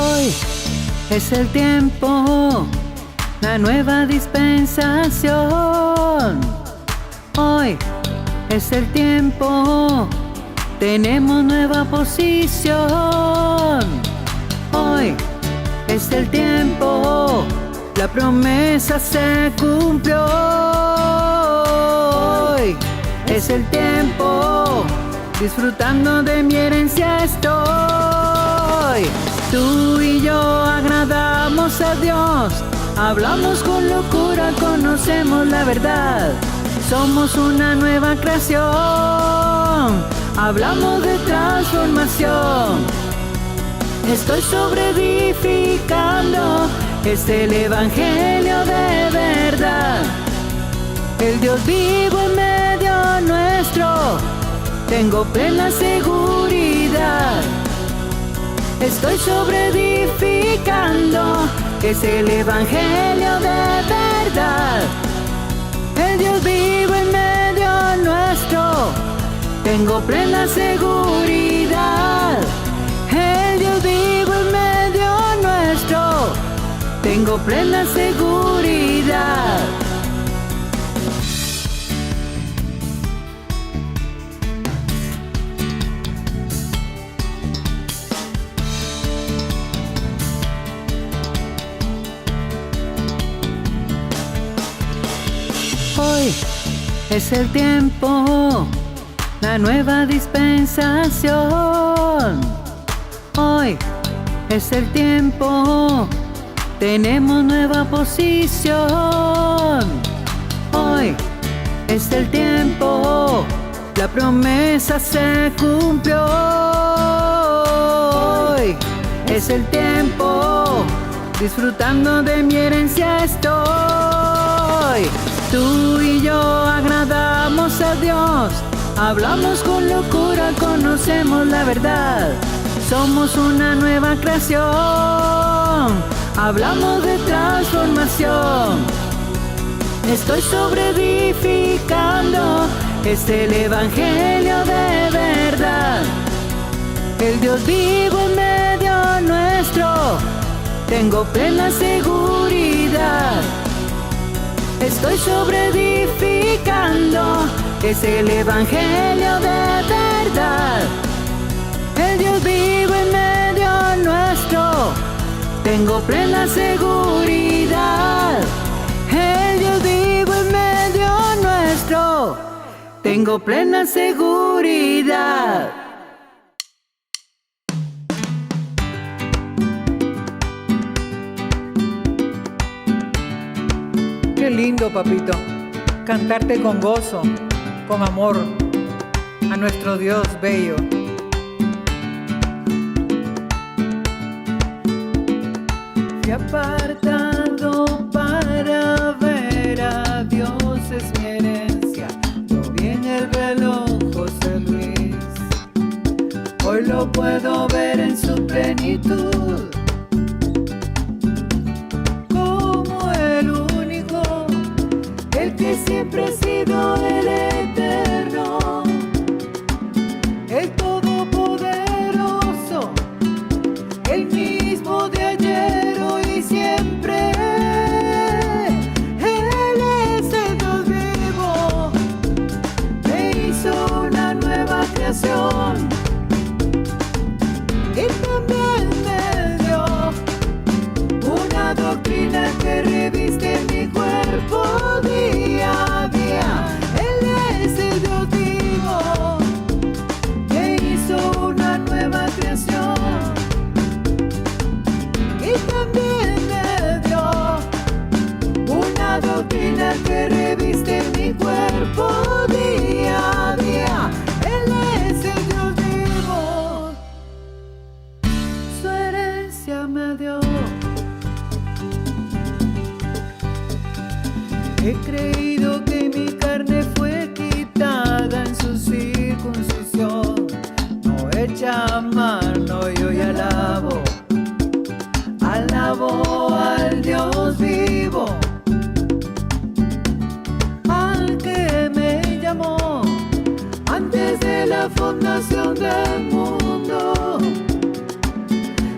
Hoy es el tiempo, la nueva dispensación. Hoy es el tiempo, tenemos nueva posición. Hoy es el tiempo, la promesa se cumplió. Hoy es el tiempo, disfrutando de mi herencia estoy. Tú y yo agradamos a Dios, hablamos con locura, conocemos la verdad. Somos una nueva creación, hablamos de transformación. Estoy sobreedificando, es el evangelio de verdad. El Dios vivo en medio nuestro, tengo plena seguridad. Estoy sobreedificando, es el evangelio de verdad. El Dios vivo en medio nuestro, tengo plena seguridad. El Dios vivo en medio nuestro, tengo plena seguridad. Hoy es el tiempo, la nueva dispensación. Hoy es el tiempo, tenemos nueva posición. Hoy es el tiempo, la promesa se cumplió. Hoy es el tiempo, disfrutando de mi herencia estoy. Tú y yo agradamos a Dios, hablamos con locura, conocemos la verdad. Somos una nueva creación, hablamos de transformación. Estoy sobreedificando, es el evangelio de verdad. El Dios vivo en medio nuestro, tengo plena seguridad. Estoy sobreedificando, es el evangelio de verdad. El Dios vivo en medio nuestro, tengo plena seguridad. El Dios vivo en medio nuestro, tengo plena seguridad. Qué lindo, papito, cantarte con gozo, con amor, a nuestro Dios bello. Fui apartado para ver a Dios, es mi herencia. Lo vi en el velo José Luis. Hoy lo puedo ver en su plenitud, como el único, el que siempre ha sido el eterno, el todopoderoso, el mismo de ayer, hoy y siempre. Él es el Dios vivo, me hizo una nueva creación y también me dio una doctrina que reviste mi cuerpo día a día. Él es el Dios vivo, me hizo una nueva creación y también me dio una doctrina que reviste mi cuerpo día a día. Él es el Dios vivo, su herencia me dio. He creído que mi carne fue quitada en su circuncisión, no hecha a mano, y hoy alabo al Dios vivo, al que me llamó antes de la fundación del mundo,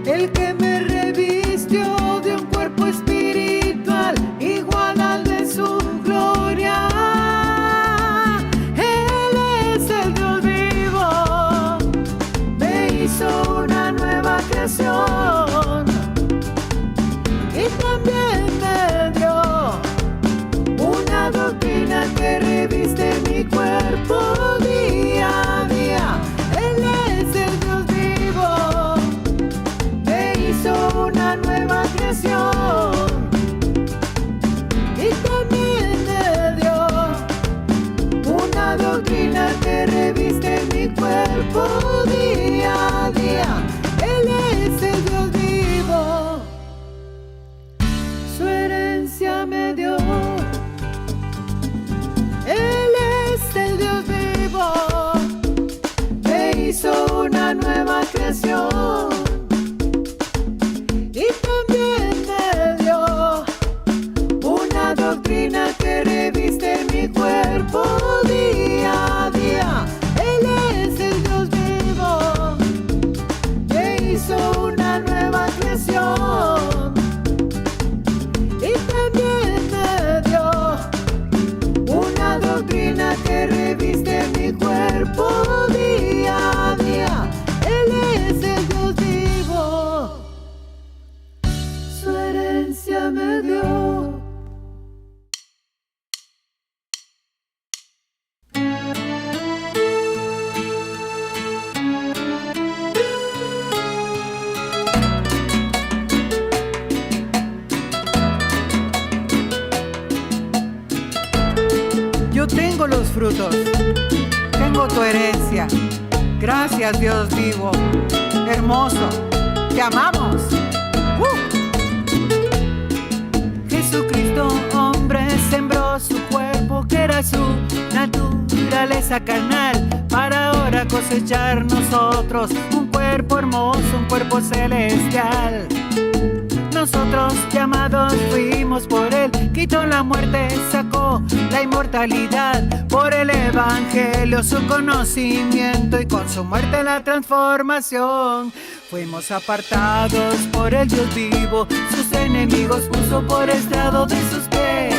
el que me cuerpo día a día. Él es el Dios vivo, me hizo una nueva creación y también me dio una doctrina que reviste mi cuerpo día a día. Él es el Dios vivo, su herencia me dio. Él es el Dios vivo, me hizo una nueva creación y también me dio una doctrina que reviste mi cuerpo día a día. Él es el Dios vivo, me hizo una nueva creación y también me dio una doctrina que reviste mi cuerpo día a día. Él es el Dios vivo, su herencia me dio. Yo tengo los frutos, tengo tu herencia. Gracias, Dios vivo, hermoso, te amamos. Jesucristo, hombre, sembró su cuerpo, que era su naturaleza carnal, para ahora cosechar nosotros un cuerpo hermoso, un cuerpo celestial. Nosotros llamados fuimos por él, quitó la muerte, sacó la inmortalidad, por el evangelio su conocimiento y con su muerte la transformación. Fuimos apartados por el Dios vivo, sus enemigos puso por estrado de sus pies.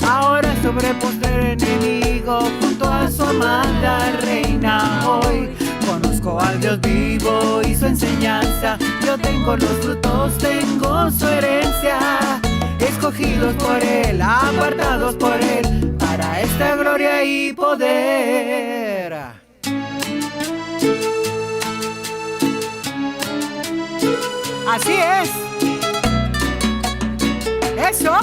Ahora sobre postrer enemigo, junto a su amada reina hoy. Conozco al Dios vivo y su enseñanza, yo tengo los frutos, tengo su herencia. Escogidos por él, apartados por él, para esta gloria y poder. Así es. Eso.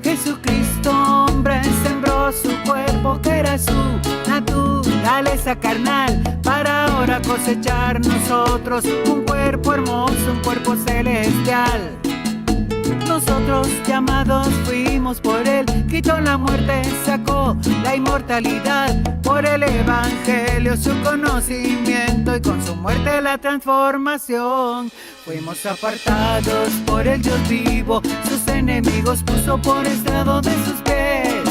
Jesucristo, hombre, sembró su cuerpo, que era su naturaleza carnal, para ahora cosechar nosotros un cuerpo hermoso, un cuerpo celestial. Nosotros llamados fuimos por él, quitó la muerte, sacó la inmortalidad, por el evangelio su conocimiento y con su muerte la transformación. Fuimos apartados por el Dios vivo, sus enemigos puso por estrado de sus pies.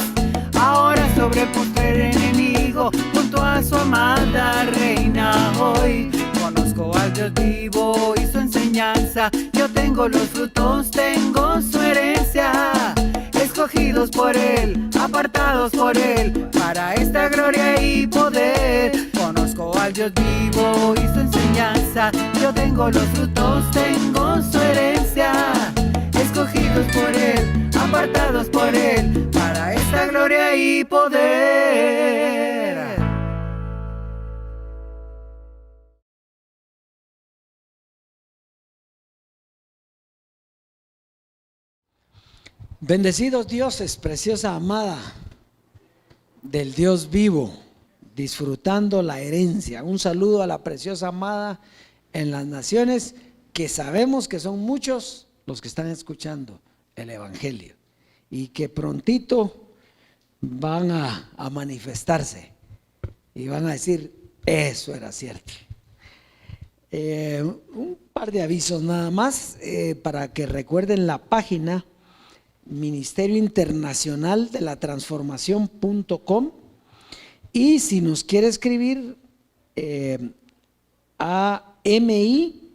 Ahora sobre el postrer enemigo, junto a su amada reina hoy. Conozco al Dios vivo y su enseñanza, yo tengo los frutos, tengo su herencia. Escogidos por él, apartados por él, para esta gloria y poder. Conozco al Dios vivo y su enseñanza, yo tengo los frutos, tengo su herencia. Escogidos por él, apartados por él, para esta gloria y poder. Bendecidos dioses, preciosa amada del Dios vivo, disfrutando la herencia. Un saludo a la preciosa amada en las naciones, que sabemos que son muchos los que están escuchando el evangelio y que prontito van a manifestarse y van a decir: eso era cierto. Un par de avisos nada más, para que recuerden la página Ministerio Internacional de la Transformación.com, y si nos quiere escribir a MI,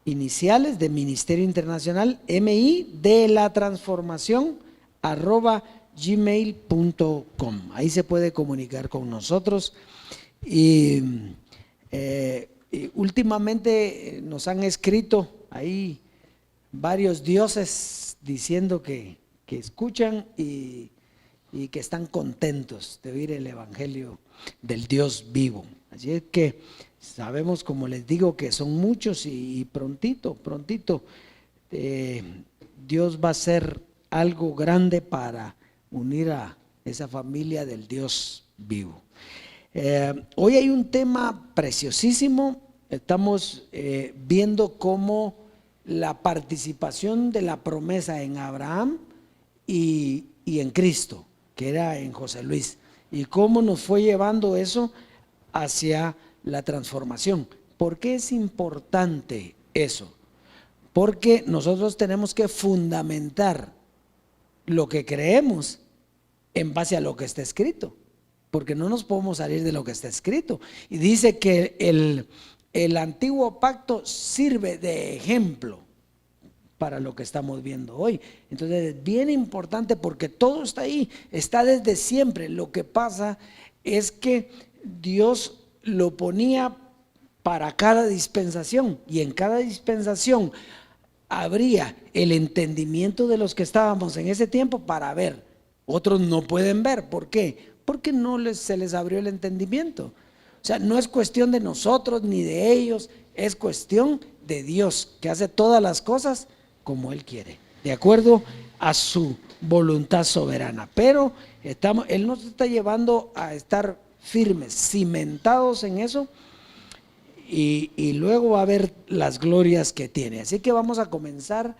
iniciales de Ministerio Internacional, MI de la Transformación @gmail.com. Ahí se puede comunicar con nosotros. Y últimamente nos han escrito ahí varios dioses diciendo que que escuchan y que están contentos de oír el evangelio del Dios vivo. Así es que sabemos, como les digo, que son muchos y prontito Dios va a hacer algo grande para unir a esa familia del Dios vivo. Hoy hay un tema preciosísimo. Estamos viendo cómo la participación de la promesa en Abraham y en Cristo, que era en José Luis, y cómo nos fue llevando eso hacia la transformación. ¿Por qué es importante eso? Porque nosotros tenemos que fundamentar lo que creemos en base a lo que está escrito, porque no nos podemos salir de lo que está escrito. Y dice que el antiguo pacto sirve de ejemplo para lo que estamos viendo hoy. Entonces es bien importante porque todo está ahí, está desde siempre. Lo que pasa es que Dios lo ponía para cada dispensación, y en cada dispensación habría el entendimiento de los que estábamos en ese tiempo para ver. Otros no pueden ver. ¿Por qué? Porque se les abrió el entendimiento. O sea, no es cuestión de nosotros ni de ellos, es cuestión de Dios, que hace todas las cosas como Él quiere, de acuerdo a su voluntad soberana. Pero Él nos está llevando a estar firmes, cimentados en eso, y luego va a ver las glorias que tiene. Así que vamos a comenzar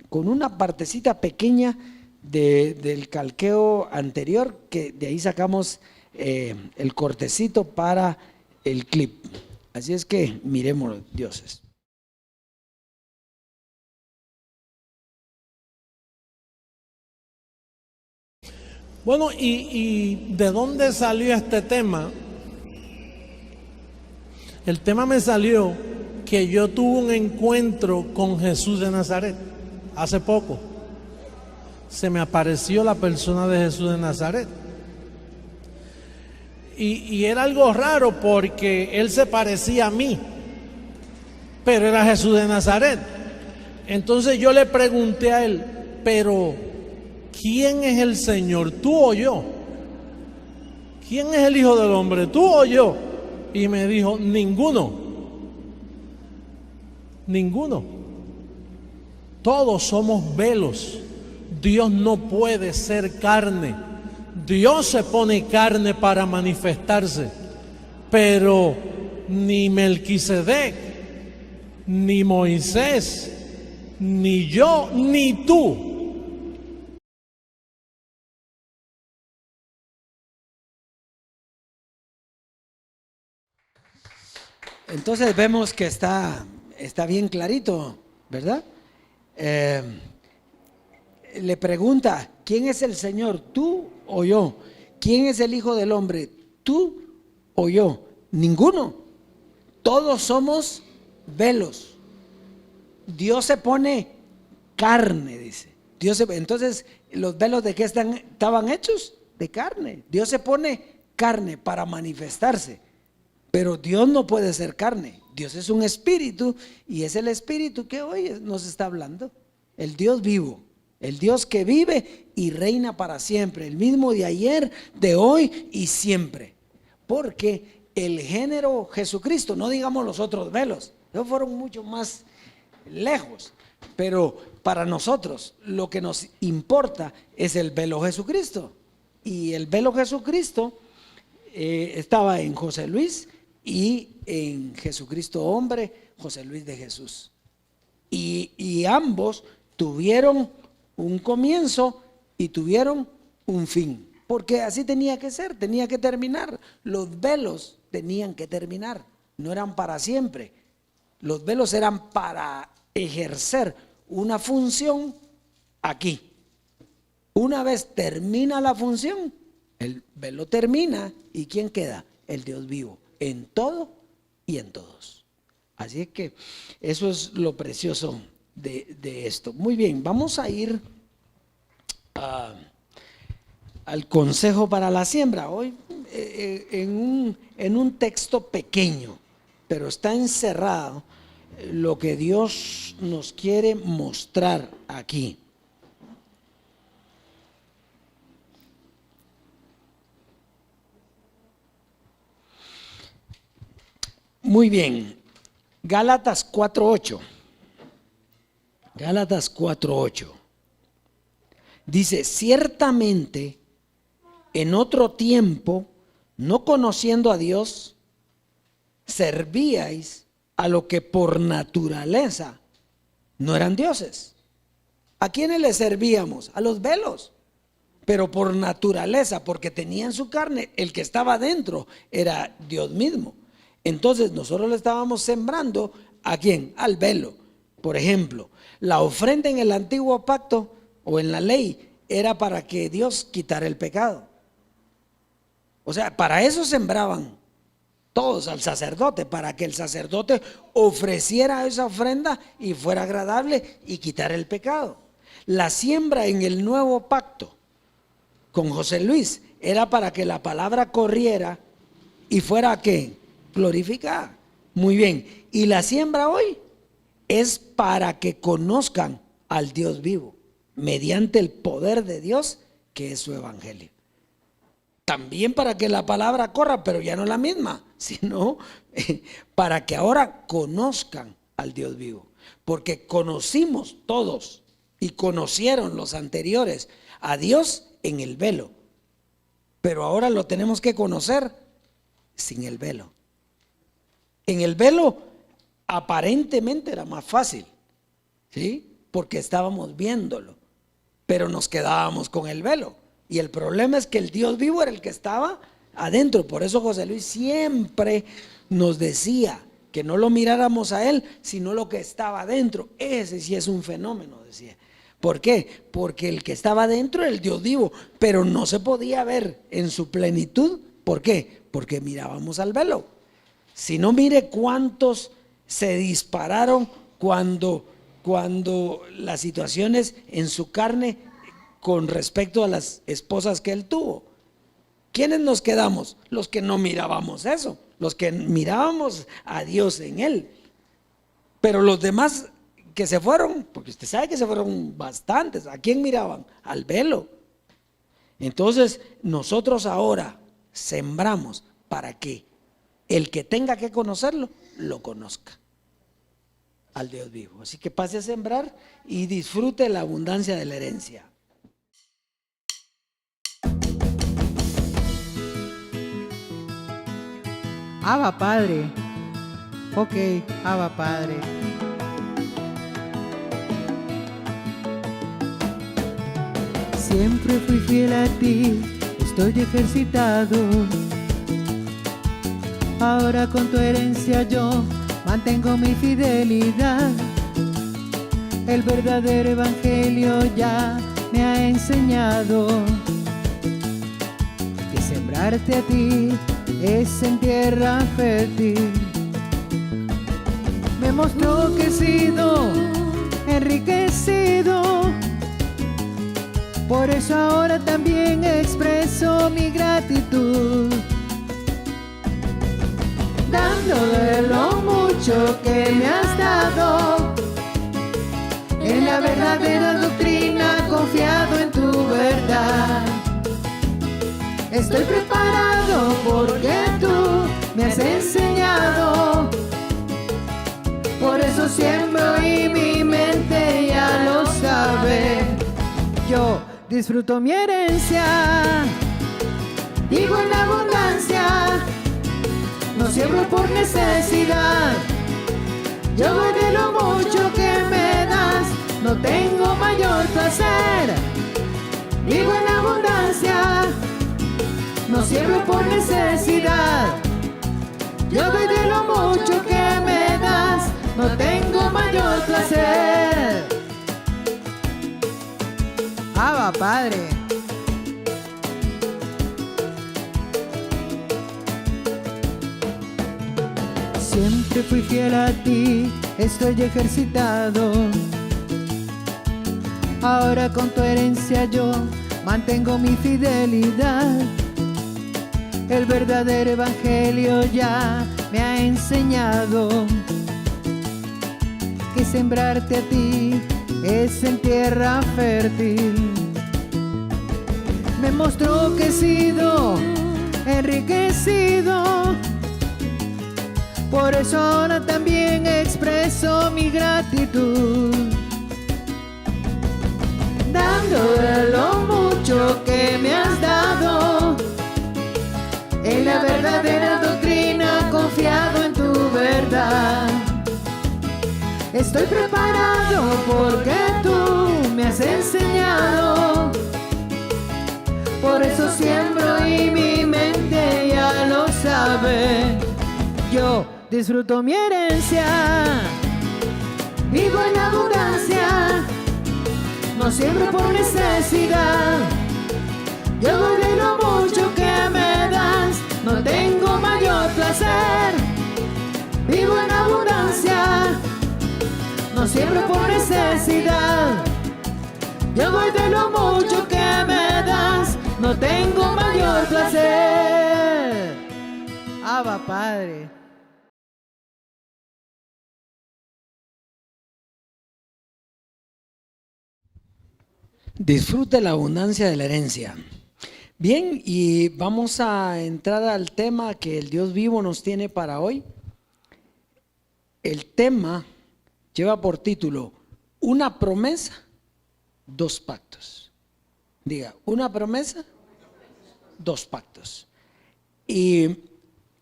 con una partecita pequeña del calqueo anterior, que de ahí sacamos el cortecito para el clip. Así es que miremoslo, dioses. Bueno, ¿y de dónde salió este tema? El tema me salió que yo tuve un encuentro con Jesús de Nazaret hace poco. Se me apareció la persona de Jesús de Nazaret. Y era algo raro porque él se parecía a mí, pero era Jesús de Nazaret. Entonces yo le pregunté a él, pero ¿quién es el Señor, tú o yo? ¿Quién es el Hijo del Hombre, tú o yo? Y me dijo, ninguno. Todos somos velos. Dios no puede ser carne. Dios se pone carne para manifestarse, pero ni Melquisedec, ni Moisés, ni yo, ni tú. Entonces vemos que está bien clarito, ¿verdad? Le pregunta, ¿quién es el Señor, tú o yo? ¿Quién es el Hijo del Hombre, tú o yo? Ninguno. Todos somos velos. Dios se pone carne, dice. Entonces, ¿los velos de qué estaban hechos? De carne. Dios se pone carne para manifestarse. Pero Dios no puede ser carne. Dios es un espíritu, y es el espíritu que hoy nos está hablando. El Dios vivo, el Dios que vive y reina para siempre, el mismo de ayer, de hoy y siempre. Porque el género Jesucristo, no digamos los otros velos, ellos fueron mucho más lejos, pero para nosotros lo que nos importa es el velo Jesucristo. Y el velo Jesucristo estaba en José Luis y en Jesucristo hombre, José Luis de Jesús. Y ambos tuvieron un comienzo y tuvieron un fin, porque así tenía que ser, tenía que terminar. Los velos tenían que terminar, no eran para siempre. Los velos eran para ejercer una función aquí. Una vez termina la función, el velo termina, ¿y quién queda? El Dios vivo, en todo y en todos. Así es que eso es lo precioso de esto. Muy bien, vamos a ir al consejo para la siembra. Hoy en un texto pequeño, pero está encerrado lo que Dios nos quiere mostrar aquí. Muy bien. Gálatas 4:8. Gálatas 4:8. Dice, ciertamente en otro tiempo, no conociendo a Dios, servíais a lo que por naturaleza no eran dioses. ¿A quiénes le servíamos? A los velos, pero por naturaleza, porque tenía en su carne, el que estaba dentro era Dios mismo. Entonces nosotros le estábamos sembrando, ¿a quién? Al velo. Por ejemplo, la ofrenda en el antiguo pacto o en la ley era para que Dios quitara el pecado. O sea, para eso sembraban todos al sacerdote, para que el sacerdote ofreciera esa ofrenda y fuera agradable y quitara el pecado. La siembra en el nuevo pacto con José Luis era para que la palabra corriera y fuera ¿qué? Glorificada. Muy bien. Y la siembra hoy es para que conozcan al Dios vivo mediante el poder de Dios que es su evangelio. También para que la palabra corra, pero ya no la misma, sino para que ahora conozcan al Dios vivo. Porque conocimos todos y conocieron los anteriores a Dios en el velo, pero ahora lo tenemos que conocer sin el velo. En el velo aparentemente era más fácil, ¿sí? Porque estábamos viéndolo, pero nos quedábamos con el velo. Y el problema es que el Dios vivo era el que estaba adentro. Por eso José Luis siempre nos decía que no lo miráramos a él, sino lo que estaba adentro. Ese sí es un fenómeno, decía. ¿Por qué? Porque el que estaba adentro era el Dios vivo, pero no se podía ver en su plenitud. ¿Por qué? Porque mirábamos al velo. Si no, mire cuántos se dispararon cuando las situaciones en su carne con respecto a las esposas que él tuvo. ¿Quiénes nos quedamos? Los que no mirábamos eso, los que mirábamos a Dios en él. Pero los demás que se fueron, porque usted sabe que se fueron bastantes, ¿a quién miraban? Al velo. Entonces nosotros ahora sembramos para que el que tenga que conocerlo, lo conozca al Dios vivo. Así que pase a sembrar y disfrute la abundancia de la herencia. Abba Padre. Ok, Abba Padre. Siempre fui fiel a ti, estoy ejercitado. Ahora con tu herencia yo mantengo mi fidelidad. El verdadero evangelio ya me ha enseñado que sembrarte a ti es en tierra fértil. Me mostró que he sido enriquecido, por eso ahora también expreso mi gratitud, dando de lo mucho que me has dado. En la verdadera doctrina confiado en tu verdad. Estoy preparado porque tú me has enseñado. Por eso siembro y mi mente ya lo sabe. Yo disfruto mi herencia, digo en abundancia. No siembro por necesidad, yo doy de lo mucho que me das. No tengo mayor placer, vivo en abundancia. No siembro por necesidad, yo doy de lo mucho que me das. No tengo mayor placer. Abba Padre. Siempre fui fiel a ti, estoy ejercitado. Ahora con tu herencia yo mantengo mi fidelidad. El verdadero evangelio ya me ha enseñado que sembrarte a ti es en tierra fértil. Me mostró que he sido enriquecido, Por eso ahora también expreso mi gratitud, dándole lo mucho que me has dado. En la verdadera doctrina, confiado en tu verdad. Estoy preparado porque tú me has enseñado. Por eso siembro y mi mente ya lo sabe. Yo disfruto mi herencia, vivo en abundancia, no siembro por necesidad. Yo doy de lo mucho que me das, no tengo mayor placer. Vivo en abundancia, no siembro por necesidad. Yo doy de lo mucho que me das, no tengo mayor placer. Abba, Padre. Disfrute la abundancia de la herencia. Bien, y vamos a entrar al tema que el Dios vivo nos tiene para hoy. El tema lleva por título: una promesa, dos pactos. Diga, una promesa, dos pactos. Y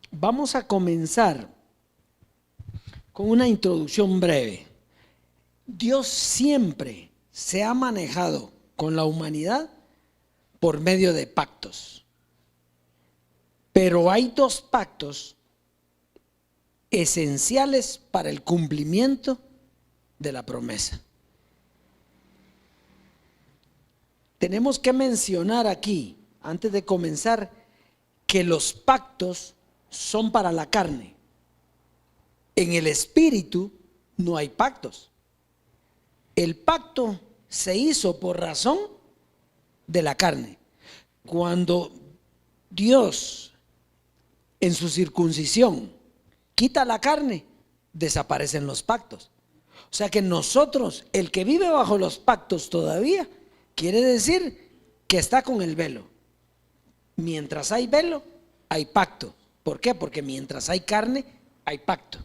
vamos a comenzar con una introducción breve. Dios siempre se ha manejado con la humanidad por medio de pactos. Pero hay dos pactos esenciales para el cumplimiento de la promesa. Tenemos que mencionar aquí, antes de comenzar, que los pactos son para la carne. En el espíritu no hay pactos. El pacto se hizo por razón de la carne. Cuando Dios en su circuncisión quita la carne, desaparecen los pactos. O sea que nosotros, el que vive bajo los pactos todavía, quiere decir que está con el velo. Mientras hay velo, hay pacto. ¿Por qué? Porque mientras hay carne, hay pacto.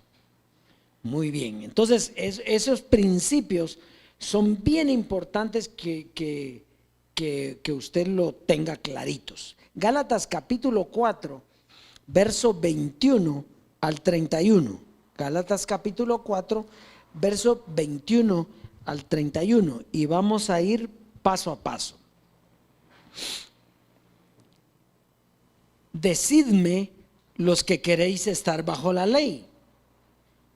Muy bien, entonces esos principios son bien importantes que usted lo tenga claritos. Gálatas capítulo 4, verso 21 al 31. Gálatas capítulo 4, verso 21 al 31. Y vamos a ir paso a paso. Decidme los que queréis estar bajo la ley.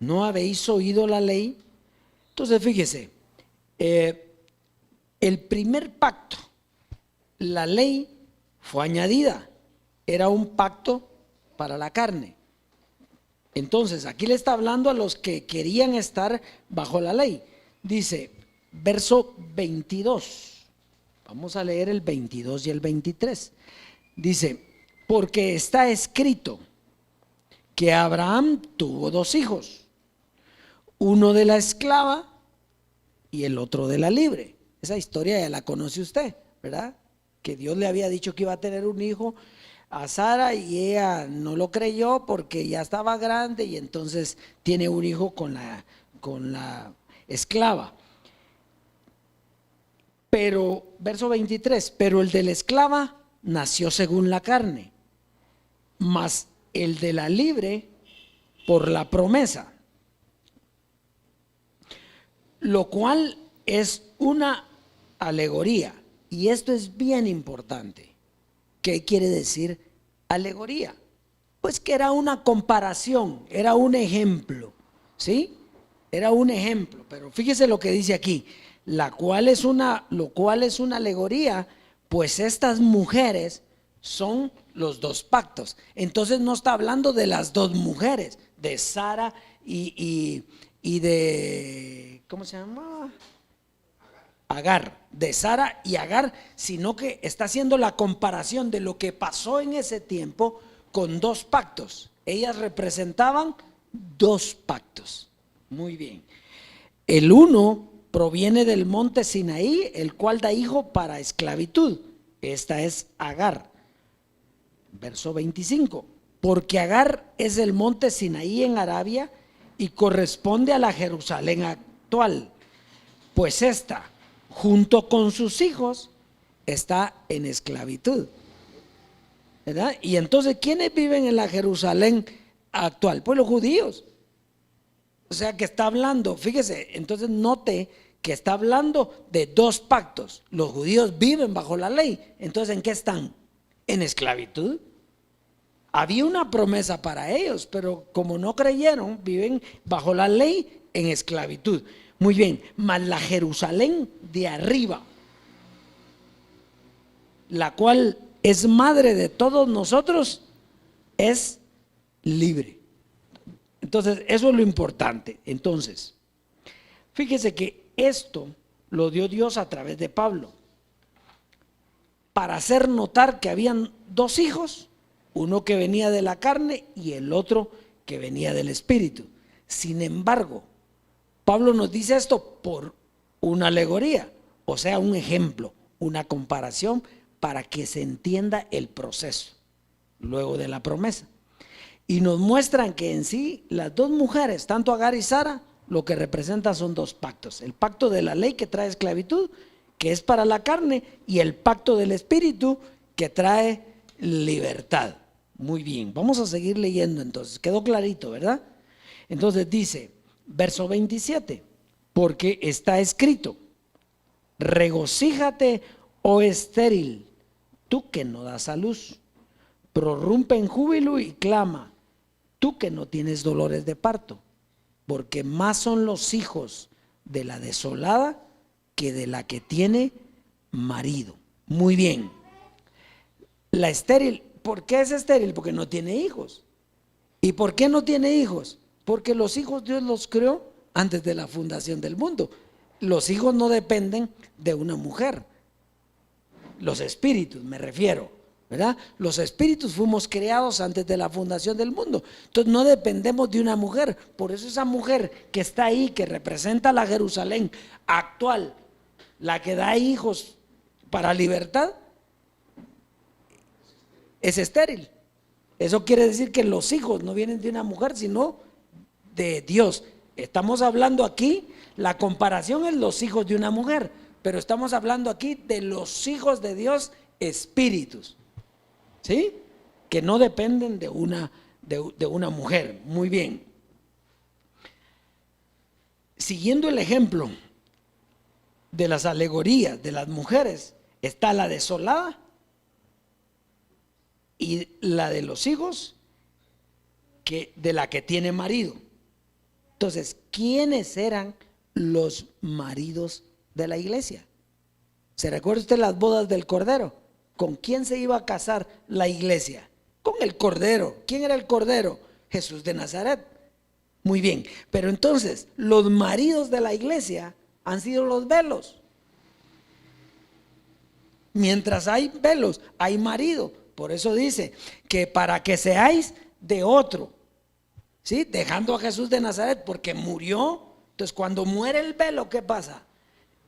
¿No habéis oído la ley? Entonces fíjese, el primer pacto, la ley fue añadida, era un pacto para la carne. Entonces aquí le está hablando a los que querían estar bajo la ley. Dice, verso 22, vamos a leer el 22 y el 23. Dice, porque está escrito que Abraham tuvo dos hijos, uno de la esclava y el otro de la libre. Esa historia ya la conoce usted, ¿verdad? Que Dios le había dicho que iba a tener un hijo a Sara y ella no lo creyó porque ya estaba grande, y entonces tiene un hijo con la esclava. Pero, verso 23, pero el de la esclava nació según la carne, mas el de la libre por la promesa, lo cual es una alegoría. Y esto es bien importante. ¿Qué quiere decir alegoría? Pues que era una comparación, era un ejemplo, ¿sí? Era un ejemplo, pero fíjese lo que dice aquí, lo cual es una alegoría, pues estas mujeres son los dos pactos. Entonces no está hablando de las dos mujeres, de Sara y de, ¿cómo se llama? Agar, de Sara y Agar, sino que está haciendo la comparación de lo que pasó en ese tiempo con dos pactos. Ellas representaban dos pactos. Muy bien. El uno proviene del monte Sinaí, el cual da hijo para esclavitud. Esta es Agar. Verso 25. porque Agar es el monte Sinaí en Arabia y corresponde a la Jerusalén actual, pues esta, junto con sus hijos, está en esclavitud, ¿verdad? Y entonces, ¿quiénes viven en la Jerusalén actual? Pues los judíos. O sea que está hablando, fíjese, entonces note que está hablando de dos pactos. Los judíos viven bajo la ley, entonces ¿en qué están? En esclavitud. Había una promesa para ellos, pero como no creyeron, viven bajo la ley en esclavitud. Muy bien, mas la Jerusalén de arriba, la cual es madre de todos nosotros, es libre. Entonces, eso es lo importante. Entonces, fíjese que esto lo dio Dios a través de Pablo, para hacer notar que habían dos hijos, uno que venía de la carne y el otro que venía del espíritu. Sin embargo, Pablo nos dice esto por una alegoría, o sea, un ejemplo, una comparación para que se entienda el proceso luego de la promesa. Y nos muestran que en sí las dos mujeres, tanto Agar y Sara, lo que representan son dos pactos: el pacto de la ley que trae esclavitud, que es para la carne, y el pacto del espíritu que trae libertad. Muy bien, vamos a seguir leyendo entonces, quedó clarito, ¿verdad? Entonces dice, verso 27, porque está escrito: regocíjate, oh estéril, tú que no das a luz, prorrumpe en júbilo y clama, tú que no tienes dolores de parto, porque más son los hijos de la desolada que de la que tiene marido. Muy bien, la estéril, ¿por qué es estéril? Porque no tiene hijos. ¿Y por qué no tiene hijos? Porque los hijos Dios los creó antes de la fundación del mundo. Los hijos no dependen de una mujer. Los espíritus, me refiero, ¿verdad? Los espíritus fuimos creados antes de la fundación del mundo. Entonces no dependemos de una mujer. Por eso esa mujer que está ahí, que representa la Jerusalén actual, la que da hijos para libertad, es estéril. Eso quiere decir que los hijos no vienen de una mujer, sino de Dios. Estamos hablando aquí, la comparación es los hijos de una mujer, pero estamos hablando aquí de los hijos de Dios, espíritus, ¿sí? Que no dependen de una mujer. Muy bien. Siguiendo el ejemplo de las alegorías de las mujeres, está la desolada y la de los hijos de la que tiene marido. Entonces, ¿quiénes eran los maridos de la iglesia? ¿Se recuerda usted las bodas del Cordero? ¿Con quién se iba a casar la iglesia? Con el Cordero. ¿Quién era el Cordero? Jesús de Nazaret. Muy bien, pero entonces los maridos de la iglesia han sido los velos. Mientras hay velos, hay marido. Por eso dice que para que seáis de otro, ¿sí? Dejando a Jesús de Nazaret porque murió. Entonces cuando muere el velo, ¿qué pasa?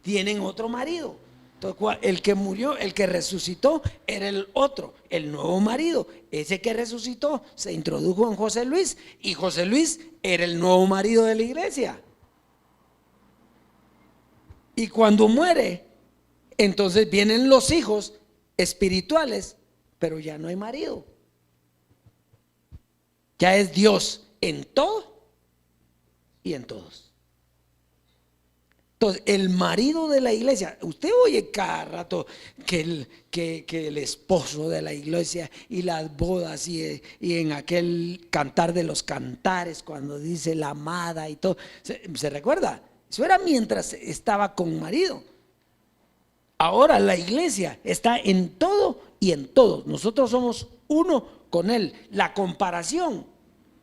Tienen otro marido. Entonces el que murió, el que resucitó, era el otro, el nuevo marido. Ese que resucitó se introdujo en José Luis, y José Luis era el nuevo marido de la iglesia. Y cuando muere, entonces vienen los hijos espirituales, pero ya no hay marido. Ya es Dios en todo y en todos. Entonces, el marido de la iglesia, usted oye cada rato que el esposo de la iglesia y las bodas y en aquel cantar de los cantares cuando dice la amada y todo, ¿se recuerda? Eso era mientras estaba con marido. Ahora la iglesia está en todo y en todos. Nosotros somos uno con él. La comparación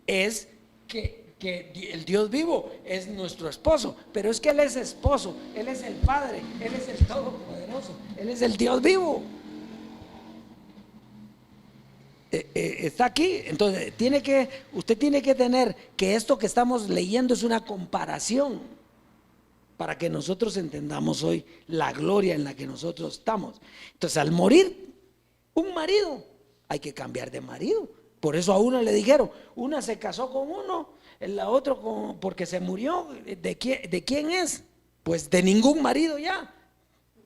es que el Dios vivo es nuestro esposo, pero es que Él es esposo, Él es el Padre, Él es el Todopoderoso, Él es el Dios vivo. Está aquí. Entonces usted tiene que tener que esto que estamos leyendo es una comparación para que nosotros entendamos hoy la gloria en la que nosotros estamos. Entonces, al morir un marido, hay que cambiar de marido. Por eso a una le dijeron, una se casó con uno, la otra porque se murió. ¿De quién es? Pues de ningún marido ya,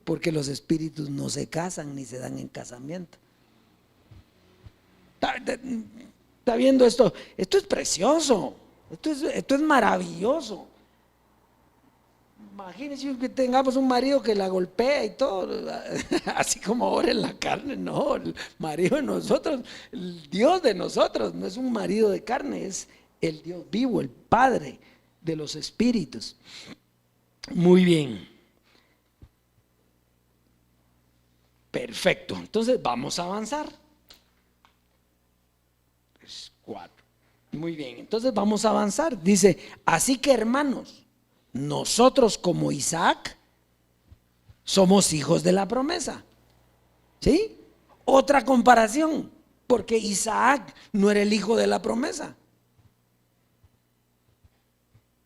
porque los espíritus no se casan ni se dan en casamiento. ¿Está viendo esto? Esto es precioso, esto es maravilloso. Imagínense que tengamos un marido que la golpea y todo, así como ahora en la carne. No, el marido de nosotros, el Dios de nosotros, no es un marido de carne, es el Dios vivo, el Padre de los espíritus. Muy bien. Perfecto, entonces vamos a avanzar. 4. Muy bien, entonces vamos a avanzar. Dice, así que hermanos, nosotros como Isaac somos hijos de la promesa. ¿Sí? Otra comparación, porque Isaac no era el hijo de la promesa.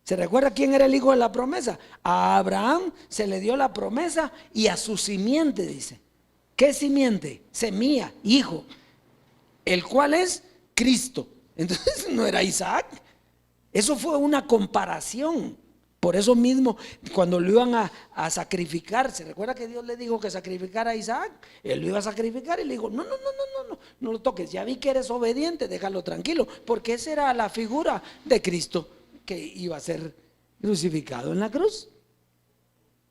¿Se recuerda quién era el hijo de la promesa? A Abraham se le dio la promesa y a su simiente, dice. ¿Qué simiente? Semilla, hijo, el cual es Cristo. Entonces no era Isaac. Eso fue una comparación. Por eso mismo, cuando lo iban a sacrificar, ¿se recuerda que Dios le dijo que sacrificara a Isaac? Él lo iba a sacrificar y le dijo, no lo toques, ya vi que eres obediente, déjalo tranquilo, porque esa era la figura de Cristo que iba a ser crucificado en la cruz.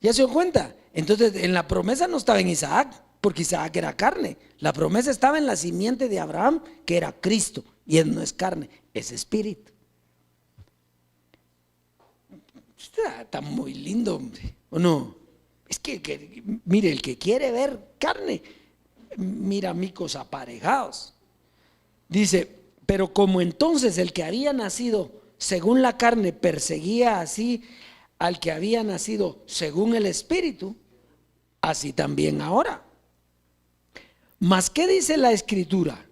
¿Ya se dio cuenta? Entonces en la promesa no estaba en Isaac, porque Isaac era carne. La promesa estaba en la simiente de Abraham, que era Cristo, y él no es carne, es espíritu. Está muy lindo, hombre, ¿o no? Es que mire, el que quiere ver carne, mira micos aparejados. Dice, pero como entonces el que había nacido según la carne perseguía así al que había nacido según el espíritu, así también ahora. Mas ¿qué dice la escritura?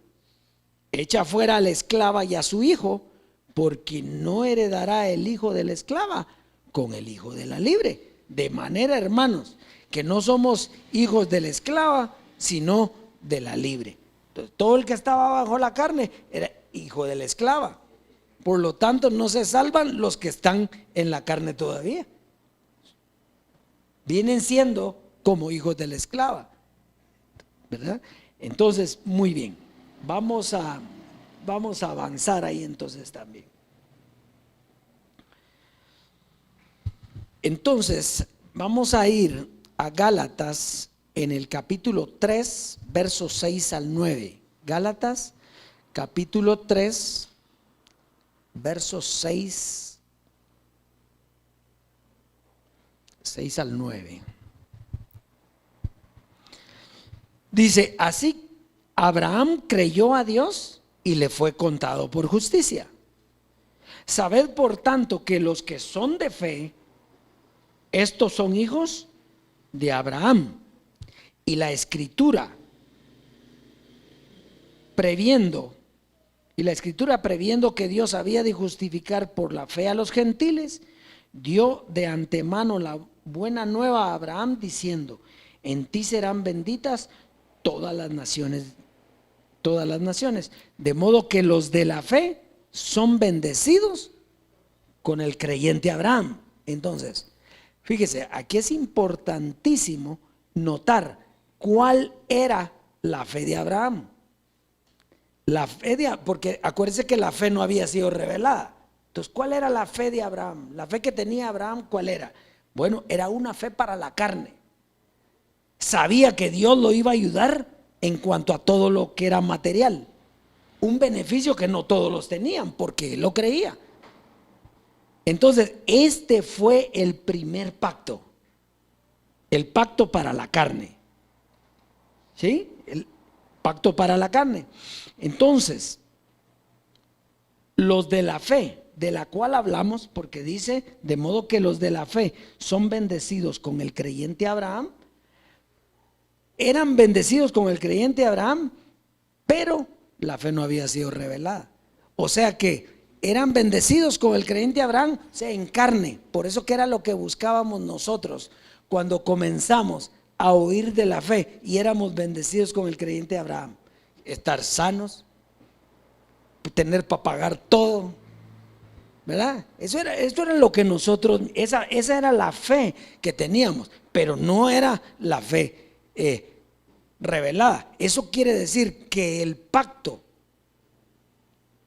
Echa fuera a la esclava y a su hijo, porque no heredará el hijo de la esclava con el hijo de la libre. De manera, hermanos, que no somos hijos de la esclava, sino de la libre. Entonces, todo el que estaba bajo la carne era hijo de la esclava. Por lo tanto, no se salvan los que están en la carne todavía. Vienen siendo como hijos de la esclava, ¿verdad? Entonces, muy bien. Vamos a avanzar ahí entonces también. Entonces, vamos a ir a Gálatas en el capítulo 3, versos 6 al 9. Gálatas, capítulo 3, versos 6 al 9. Dice, así Abraham creyó a Dios y le fue contado por justicia. Sabed por tanto que los que son de fe, estos son hijos de Abraham. Y la escritura previendo que Dios había de justificar por la fe a los gentiles, dio de antemano la buena nueva a Abraham diciendo, en ti serán benditas todas las naciones, de modo que los de la fe son bendecidos con el creyente Abraham. Entonces, fíjese, aquí es importantísimo notar cuál era la fe de Abraham. Porque acuérdense que la fe no había sido revelada. Entonces, ¿cuál era la fe de Abraham? La fe que tenía Abraham, ¿cuál era? Bueno, era una fe para la carne. Sabía que Dios lo iba a ayudar en cuanto a todo lo que era material. Un beneficio que no todos los tenían, porque él lo creía. Entonces, este fue el primer pacto. El pacto para la carne. ¿Sí? El pacto para la carne. Entonces, los de la fe, de la cual hablamos, porque dice, de modo que los de la fe son bendecidos con el creyente Abraham, eran bendecidos con el creyente Abraham, pero la fe no había sido revelada. O sea que eran bendecidos con el creyente Abraham, o sea, en carne. Por eso que era lo que buscábamos nosotros cuando comenzamos a oír de la fe y éramos bendecidos con el creyente Abraham. Estar sanos, tener para pagar todo, ¿verdad? Esto era lo que nosotros, esa era la fe que teníamos, pero no era la fe revelada. Eso quiere decir que el pacto,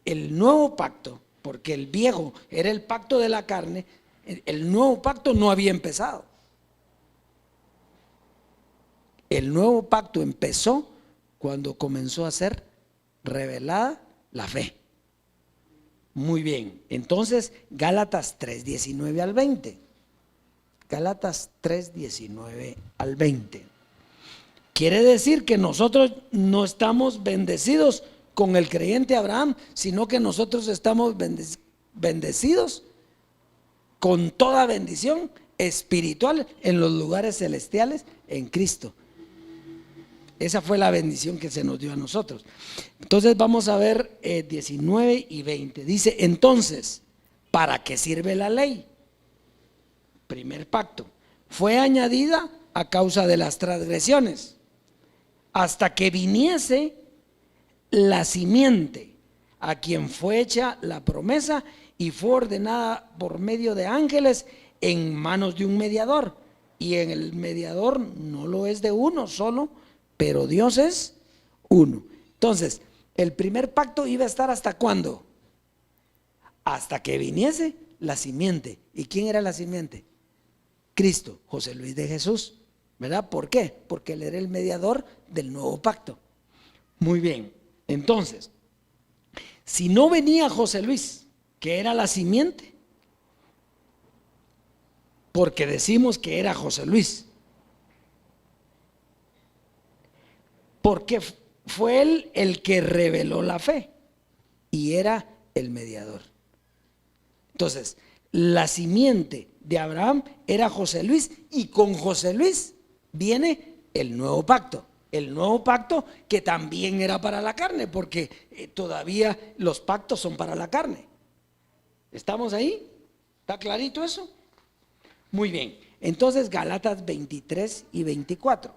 el nuevo pacto, porque el viejo era el pacto de la carne, el nuevo pacto no había empezado. El nuevo pacto empezó cuando comenzó a ser revelada la fe. Muy bien, entonces Gálatas 3:19 al 20. Gálatas 3:19 al 20. Quiere decir que nosotros no estamos bendecidos con el creyente Abraham, sino que nosotros estamos bendecidos con toda bendición espiritual en los lugares celestiales en Cristo. Esa fue la bendición que se nos dio a nosotros. Entonces vamos a ver 19 y 20. Dice, entonces, ¿para qué sirve la ley? Primer pacto. Fue añadida a causa de las transgresiones, hasta que viniese la simiente, a quien fue hecha la promesa y fue ordenada por medio de ángeles en manos de un mediador. Y en el mediador no lo es de uno solo, pero Dios es uno. Entonces, el primer pacto iba a estar ¿hasta cuándo? Hasta que viniese la simiente. ¿Y quién era la simiente? Cristo, José Luis de Jesús, ¿verdad? ¿Por qué? Porque él era el mediador del nuevo pacto. Muy bien, entonces, si no venía José Luis, que era la simiente, porque decimos que era José Luis, porque fue él el que reveló la fe y era el mediador. Entonces, la simiente de Abraham era José Luis, y con José Luis viene el nuevo pacto. El nuevo pacto que también era para la carne, porque todavía los pactos son para la carne. ¿Estamos ahí? ¿Está clarito eso? Muy bien. Entonces, Gálatas 23 y 24.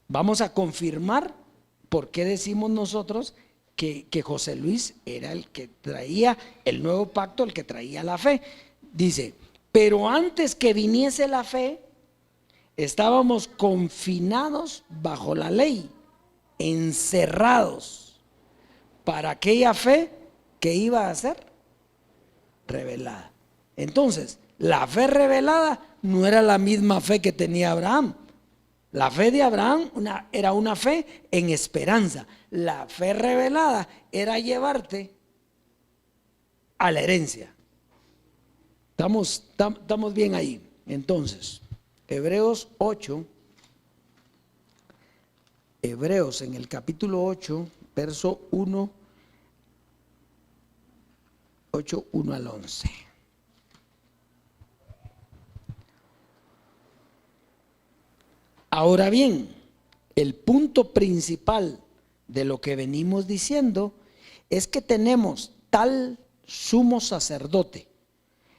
Vamos a confirmar por qué decimos nosotros que José Luis era el que traía el nuevo pacto, el que traía la fe. Dice, pero antes que viniese la fe, estábamos confinados bajo la ley, encerrados para aquella fe que iba a ser revelada. Entonces, la fe revelada no era la misma fe que tenía Abraham. La fe de Abraham era una fe en esperanza. La fe revelada era llevarte a la herencia. Estamos bien ahí. Entonces, Hebreos 8, Hebreos en el capítulo 8, verso 1, 8, 1 al 11. Ahora bien, el punto principal de lo que venimos diciendo es que tenemos tal sumo sacerdote,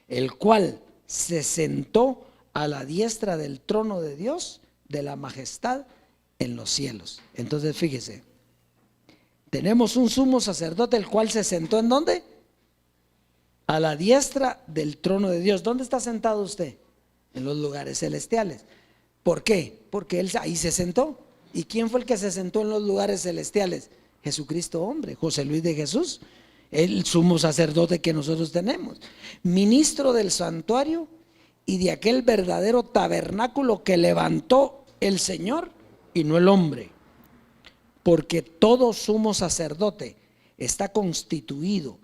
el cual se sentó a la diestra del trono de Dios, de la majestad en los cielos. Entonces fíjese, tenemos un sumo sacerdote el cual se sentó ¿en dónde? A la diestra del trono de Dios. ¿Dónde está sentado usted? En los lugares celestiales. ¿Por qué? Porque él ahí se sentó. ¿Y quién fue el que se sentó en los lugares celestiales? Jesucristo hombre, José Luis de Jesús, el sumo sacerdote que nosotros tenemos, ministro del santuario y de aquel verdadero tabernáculo que levantó el Señor y no el hombre. Porque todo sumo sacerdote está constituido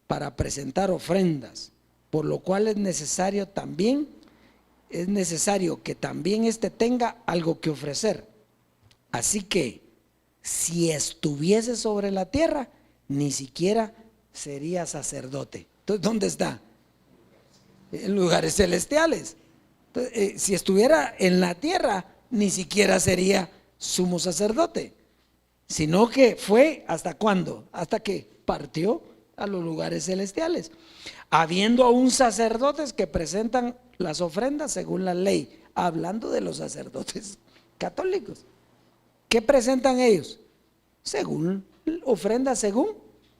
para presentar ofrendas, por lo cual es necesario que también éste tenga algo que ofrecer. Así que si estuviese sobre la tierra, ni siquiera sería sacerdote. Entonces, ¿dónde está? En lugares celestiales. Entonces, si estuviera en la tierra, ni siquiera sería sumo sacerdote, sino que fue ¿hasta cuándo? Hasta que partió a los lugares celestiales, habiendo aún sacerdotes que presentan las ofrendas según la ley, hablando de los sacerdotes católicos. ¿Qué presentan ellos? Según ofrendas, según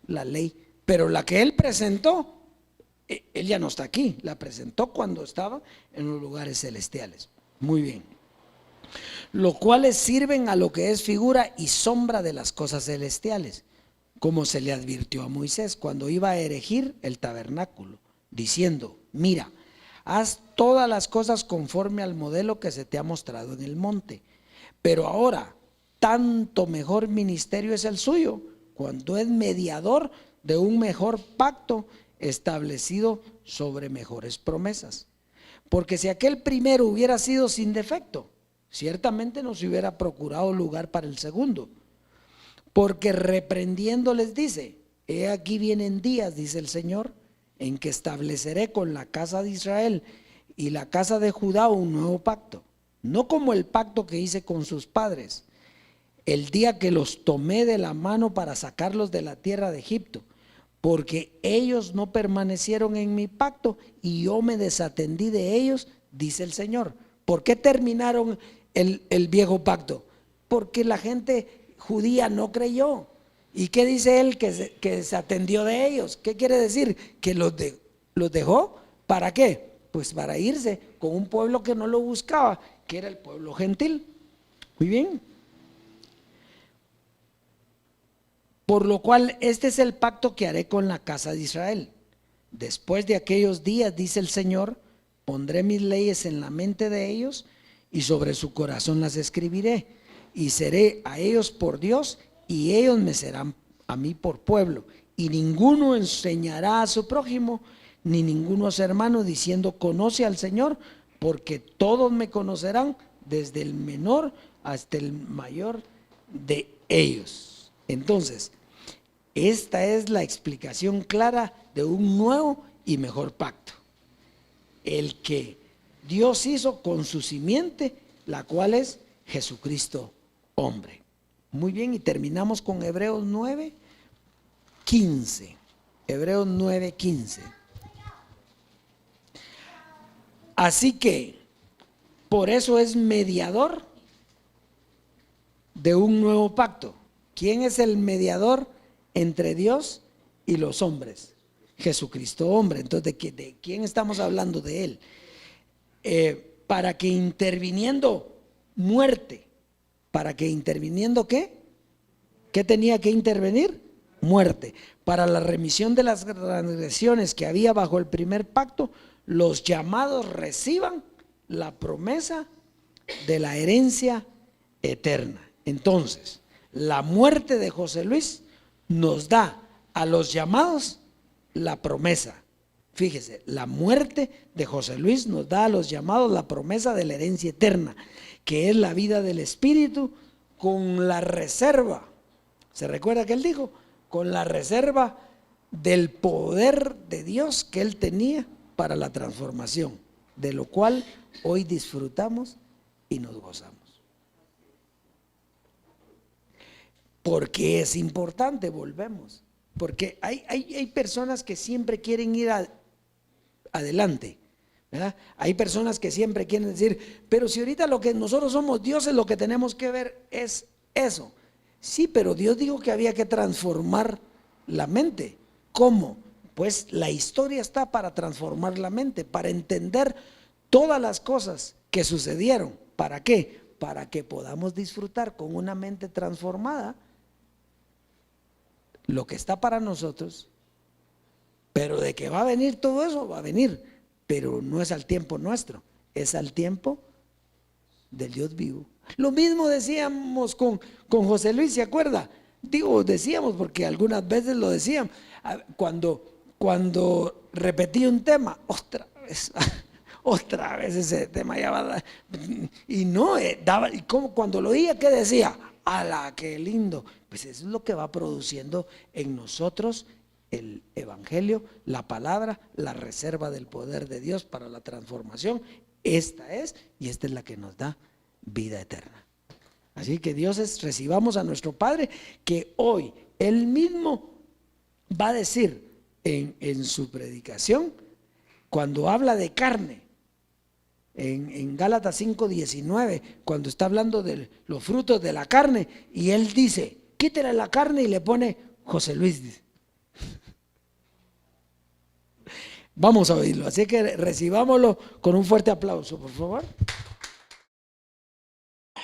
la ley, pero la que él presentó, él ya no está aquí, la presentó cuando estaba en los lugares celestiales. Muy bien. Los cuales sirven a lo que es figura y sombra de las cosas celestiales, como se le advirtió a Moisés cuando iba a erigir el tabernáculo, diciendo: mira, haz todas las cosas conforme al modelo que se te ha mostrado en el monte. Pero ahora, tanto mejor ministerio es el suyo, cuando es mediador de un mejor pacto establecido sobre mejores promesas. Porque si aquel primero hubiera sido sin defecto, ciertamente no se hubiera procurado lugar para el segundo. Porque reprendiendo les dice: he aquí vienen días, dice el Señor, en que estableceré con la casa de Israel y la casa de Judá un nuevo pacto, no como el pacto que hice con sus padres, el día que los tomé de la mano para sacarlos de la tierra de Egipto, porque ellos no permanecieron en mi pacto y yo me desatendí de ellos, dice el Señor. ¿Por qué terminaron el viejo pacto? Porque la gente judía no creyó. ¿Y qué dice él? Que se atendió de ellos. ¿Qué quiere decir? Que los dejó. ¿Para qué? Pues para irse con un pueblo que no lo buscaba, que era el pueblo gentil. Muy bien. Por lo cual este es el pacto que haré con la casa de Israel. Después de aquellos días, dice el Señor, pondré mis leyes en la mente de ellos y sobre su corazón las escribiré. Y seré a ellos por Dios y ellos me serán a mí por pueblo. Y ninguno enseñará a su prójimo, ni ninguno a su hermano, diciendo: conoce al Señor, porque todos me conocerán, desde el menor hasta el mayor de ellos. Entonces, esta es la explicación clara de un nuevo y mejor pacto, el que Dios hizo con su simiente, la cual es Jesucristo hombre. Muy bien, y terminamos con Hebreos 9:15. Hebreos 9:15. Así que por eso es mediador de un nuevo pacto. ¿Quién es el mediador entre Dios y los hombres? Jesucristo hombre. Entonces, ¿de quién estamos hablando? De él. Para que interviniendo muerte, para que interviniendo ¿qué? ¿Qué tenía que intervenir? Muerte. Para la remisión de las transgresiones que había bajo el primer pacto, los llamados reciban la promesa de la herencia eterna. Entonces, la muerte de José Luis nos da a los llamados la promesa. Fíjese, la muerte de José Luis nos da a los llamados la promesa de la herencia eterna, que es la vida del Espíritu con la reserva. ¿Se recuerda que él dijo? Con la reserva del poder de Dios que él tenía para la transformación, de lo cual hoy disfrutamos y nos gozamos. Porque es importante, volvemos, porque hay personas que siempre quieren ir adelante, ¿verdad? Hay personas que siempre quieren decir: pero si ahorita lo que nosotros somos dioses, lo que tenemos que ver es eso. Sí, pero Dios dijo que había que transformar la mente. ¿Cómo? Pues la historia está para transformar la mente, para entender todas las cosas que sucedieron. ¿Para qué? Para que podamos disfrutar con una mente transformada lo que está para nosotros. Pero de que va a venir todo eso, va a venir, pero no es al tiempo nuestro, es al tiempo del Dios vivo. Lo mismo decíamos con José Luis, ¿se acuerda? Digo, decíamos porque algunas veces lo decíamos, cuando repetí un tema, otra vez ese tema ya va, y no daba, y como cuando lo oía, ¿qué decía? ¡Ala, qué lindo! Pues eso es lo que va produciendo en nosotros el evangelio, la palabra, la reserva del poder de Dios para la transformación. Esta es la que nos da vida eterna. Así que recibamos a nuestro Padre, que hoy Él mismo va a decir en su predicación, cuando habla de carne, en Gálatas 5:19, cuando está hablando de los frutos de la carne, y Él dice: quítele la carne, y le pone José Luis, dice. Vamos a oírlo, así que recibámoslo con un fuerte aplauso, por favor.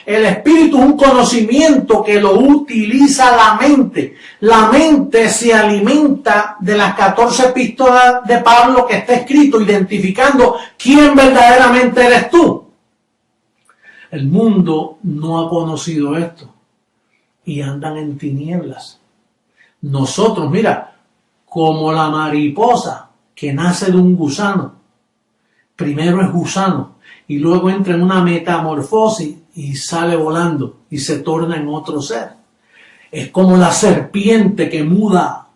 El espíritu es un conocimiento que lo utiliza la mente. La mente se alimenta de las 14 epístolas de Pablo que está escrito identificando quién verdaderamente eres tú. El mundo no ha conocido esto y andan en tinieblas. Nosotros, mira, como la mariposa que nace de un gusano, primero es gusano y luego entra en una metamorfosis y sale volando y se torna en otro ser. Es como la serpiente que muda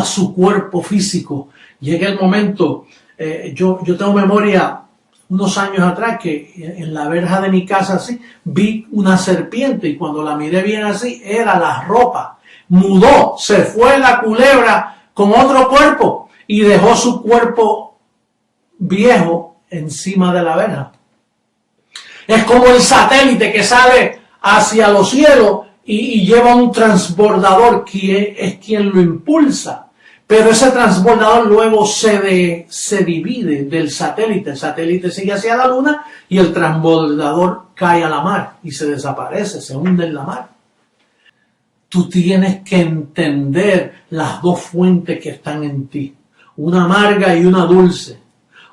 su cuerpo físico. Llega el momento, yo tengo memoria unos años atrás que en la verja de mi casa así, vi una serpiente y cuando la miré bien así, era la ropa. Mudó, se fue la culebra con otro cuerpo y dejó su cuerpo viejo encima de la verja. Es como el satélite que sale hacia los cielos y lleva un transbordador que es quien lo impulsa. Pero ese transbordador luego se divide del satélite. El satélite sigue hacia la luna y el transbordador cae a la mar y se desaparece, se hunde en la mar. Tú tienes que entender las dos fuentes que están en ti. Una amarga y una dulce.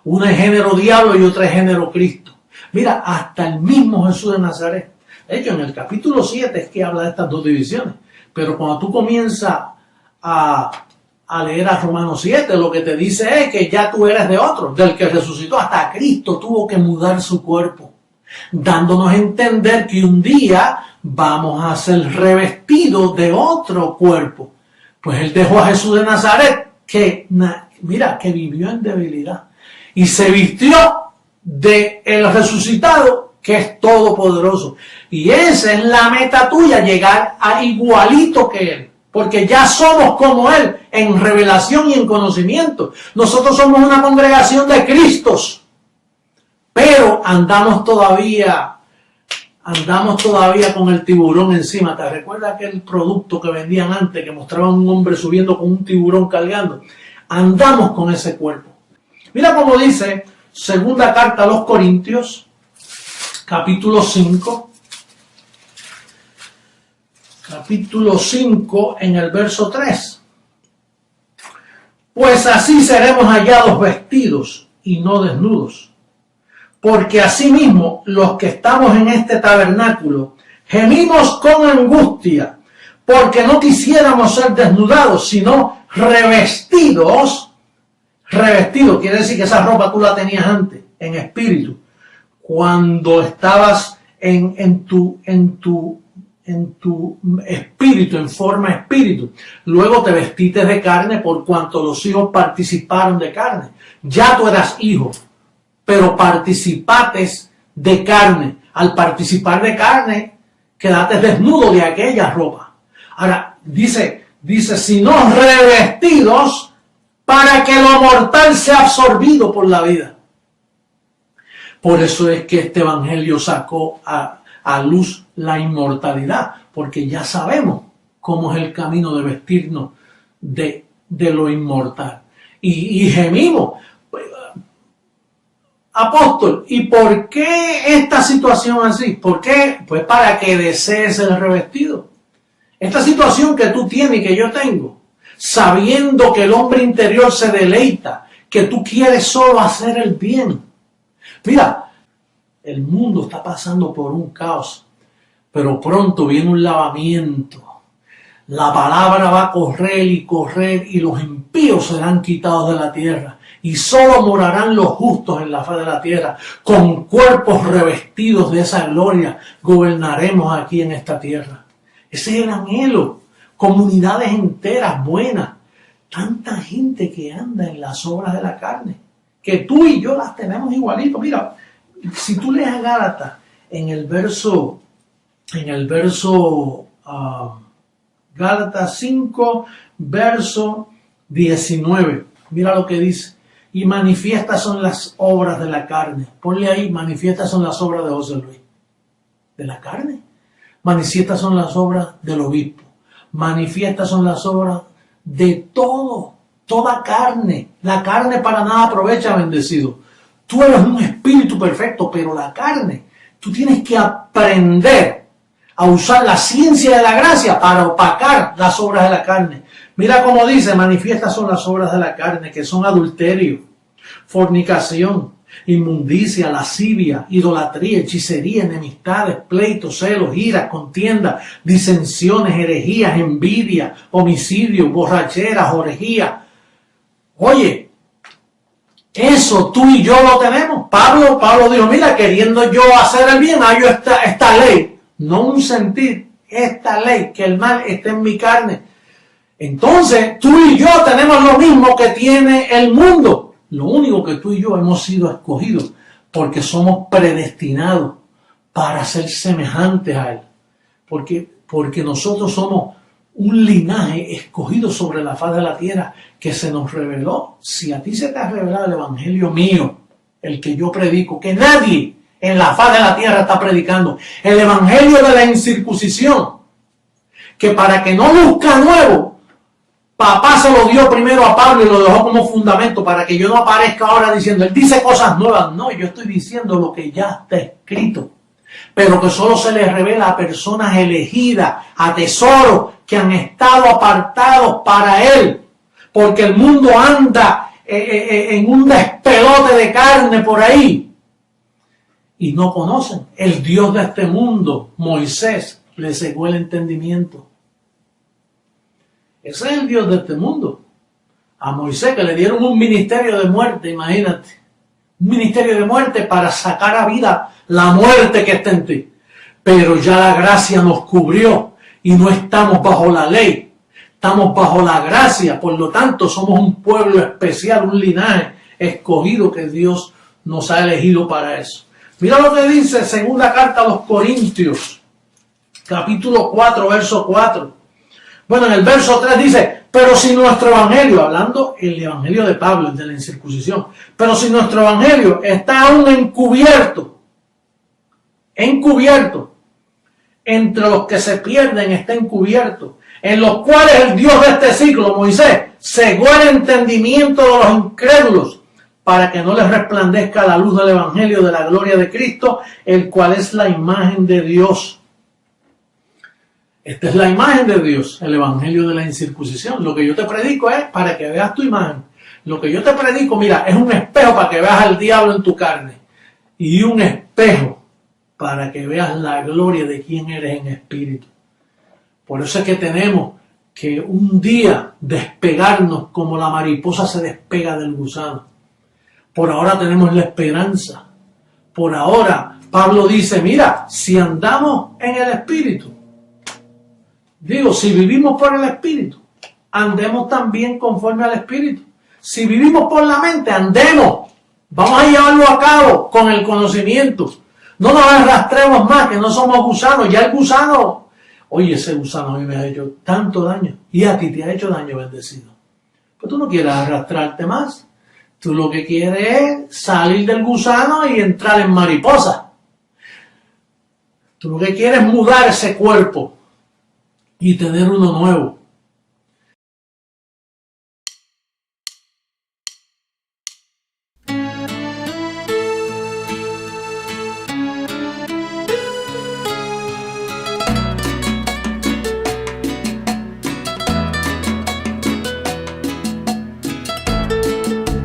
Una es género diablo y otra es género Cristo. Mira, hasta el mismo Jesús de Nazaret. De hecho, en el capítulo 7 es que habla de estas dos divisiones. Pero cuando tú comienzas a leer a Romanos 7, lo que te dice es que ya tú eres de otro, del que resucitó. Hasta Cristo tuvo que mudar su cuerpo, dándonos a entender que un día vamos a ser revestidos de otro cuerpo. Pues Él dejó a Jesús de Nazaret, que vivió en debilidad, y se vistió de el resucitado, que es todopoderoso. Y esa es la meta tuya, llegar a igualito que Él. Porque ya somos como Él en revelación y en conocimiento. Nosotros somos una congregación de Cristos. Pero andamos todavía con el tiburón encima. ¿Te recuerdas aquel producto que vendían antes que mostraban un hombre subiendo con un tiburón cargando? Andamos con ese cuerpo. Mira cómo dice segunda carta a los Corintios, capítulo 5. Capítulo 5 en el verso 3. Pues así seremos hallados vestidos y no desnudos. Porque asimismo los que estamos en este tabernáculo gemimos con angustia, porque no quisiéramos ser desnudados, sino revestidos. Revestido quiere decir que esa ropa tú la tenías antes, en espíritu. Cuando estabas en tu espíritu, en forma espíritu. Luego te vestiste de carne por cuanto los hijos participaron de carne. Ya tú eras hijo, pero participates de carne. Al participar de carne, quedaste desnudo de aquella ropa. Ahora, dice, sino revestidos para que lo mortal sea absorbido por la vida. Por eso es que este evangelio sacó a luz la inmortalidad, porque ya sabemos cómo es el camino de vestirnos de lo inmortal. Y gemimos. Apóstol, ¿y por qué esta situación así? ¿Por qué? Pues para que desees el revestido. Esta situación que tú tienes y que yo tengo, sabiendo que el hombre interior se deleita, que tú quieres solo hacer el bien. Mira, el mundo está pasando por un caos, pero pronto viene un lavamiento. La palabra va a correr y los impíos serán quitados de la tierra. Y solo morarán los justos en la faz de la tierra. Con cuerpos revestidos de esa gloria, gobernaremos aquí en esta tierra. Ese es el anhelo. Comunidades enteras buenas. Tanta gente que anda en las obras de la carne, que tú y yo las tenemos igualito. Mira, si tú lees a Gálatas en el verso Gálatas 5, verso 19, mira lo que dice. Y manifiestas son las obras de la carne. Ponle ahí, manifiestas son las obras de José Luis. ¿De la carne? Manifiestas son las obras del obispo. Manifiestas son las obras de todo toda carne. La carne para nada aprovecha, bendecido. Tú eres un espíritu perfecto, pero la carne, tú tienes que aprender a usar la ciencia de la gracia para opacar las obras de la carne. Mira cómo dice, manifiestas son las obras de la carne, que son adulterio, fornicación, inmundicia, lascivia, idolatría, hechicería, enemistades, pleitos, celos, iras, contiendas, disensiones, herejías, envidia, homicidio, borracheras, orgías. Oye, eso tú y yo lo tenemos. Pablo dijo, mira, queriendo yo hacer el bien, hallo esta ley, no un sentir, esta ley, que el mal esté en mi carne. Entonces, tú y yo tenemos lo mismo que tiene el mundo. Lo único que tú y yo hemos sido escogidos porque somos predestinados para ser semejantes a Él. Porque nosotros somos un linaje escogido sobre la faz de la tierra que se nos reveló. Si a ti se te ha revelado el evangelio mío, el que yo predico, que nadie en la faz de la tierra está predicando, el evangelio de la incircuncisión, que para que no luzca nuevo, papá se lo dio primero a Pablo y lo dejó como fundamento para que yo no aparezca ahora diciendo, él dice cosas nuevas. No, yo estoy diciendo lo que ya está escrito, pero que solo se le revela a personas elegidas, a tesoros que han estado apartados para él, porque el mundo anda en un despelote de carne por ahí y no conocen. El Dios de este mundo, Moisés, le cegó el entendimiento. Ese es el Dios de este mundo. A Moisés, que le dieron un ministerio de muerte, imagínate. Un ministerio de muerte para sacar a vida la muerte que está en ti. Pero ya la gracia nos cubrió y no estamos bajo la ley. Estamos bajo la gracia. Por lo tanto, somos un pueblo especial, un linaje escogido que Dios nos ha elegido para eso. Mira lo que dice segunda carta a los Corintios, capítulo 4, verso 4. Bueno, en el verso 3 dice, pero si nuestro evangelio, hablando el evangelio de Pablo, el de la incircuncisión, pero si nuestro evangelio está aún encubierto, entre los que se pierden está encubierto, en los cuales el Dios de este siglo, Moisés, cegó el entendimiento de los incrédulos, para que no les resplandezca la luz del evangelio de la gloria de Cristo, el cual es la imagen de Dios. Esta es la imagen de Dios, el evangelio de la incircuncisión. Lo que yo te predico es para que veas tu imagen. Lo que yo te predico, mira, es un espejo para que veas al diablo en tu carne. Y un espejo para que veas la gloria de quién eres en espíritu. Por eso es que tenemos que un día despegarnos como la mariposa se despega del gusano. Por ahora tenemos la esperanza. Por ahora, Pablo dice, mira, si andamos en el espíritu, digo, si vivimos por el espíritu, andemos también conforme al espíritu. Si vivimos por la mente, andemos. Vamos a llevarlo a cabo con el conocimiento. No nos arrastremos más, que no somos gusanos. Ya el gusano, oye, ese gusano a mí me ha hecho tanto daño. Y a ti te ha hecho daño, bendecido. Pues tú no quieres arrastrarte más. Tú lo que quieres es salir del gusano y entrar en mariposa. Tú lo que quieres es mudar ese cuerpo y tener uno nuevo.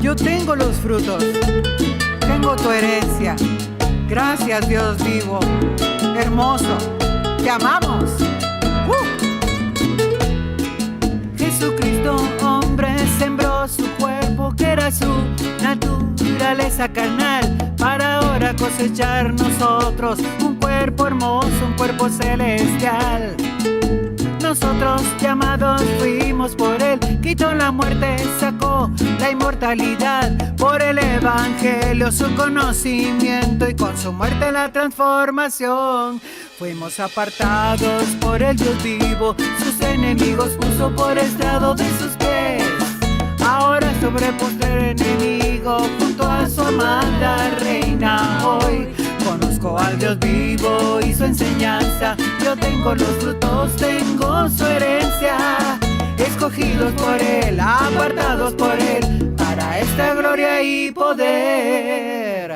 Yo tengo los frutos, tengo tu herencia. Gracias, Dios vivo, hermoso, te amamos. Jesucristo, hombre, sembró su cuerpo, que era su naturaleza carnal, para ahora cosechar nosotros un cuerpo hermoso, un cuerpo celestial. Nosotros llamados fuimos por Él, quitó la muerte, sacó la inmortalidad, por el evangelio su conocimiento y con su muerte la transformación. Fuimos apartados por el Dios vivo, sus enemigos puso por estrado de sus pies. Ahora sobre postrer enemigo, junto a su amada reina hoy. Conozco al Dios vivo y su enseñanza, yo tengo los frutos, tengo su herencia. escogidos por Él, apartados por Él, para esta gloria y poder.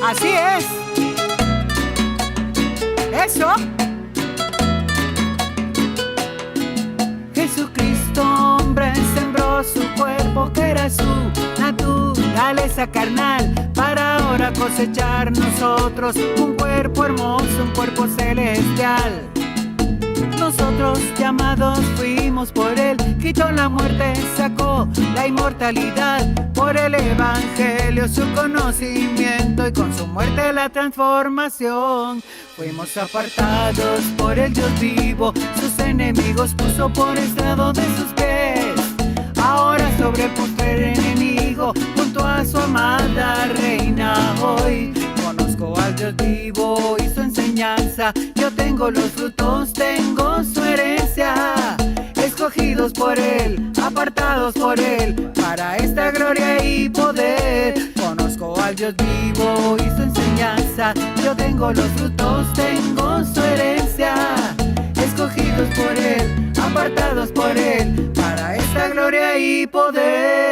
Así es. Eso. Jesucristo, hombre, sembró su cuerpo, que era su naturaleza carnal, para ahora cosechar nosotros un cuerpo hermoso, un cuerpo celestial. Nosotros llamados fuimos por Él, quitó la muerte, sacó la inmortalidad, por el evangelio su conocimiento y con su muerte la transformación. Fuimos apartados por el Dios vivo, sus enemigos puso por estrado de sus pies. Ahora sobre el postrer enemigo, junto a su amada reina hoy. Conozco al Dios vivo y su enseñanza, yo tengo los frutos, tengo su herencia. Escogidos por Él, apartados por Él, para esta gloria y poder. Conozco al Dios vivo y su enseñanza, yo tengo los frutos, tengo su herencia. Escogidos por Él, apartados por Él, para esta gloria y poder.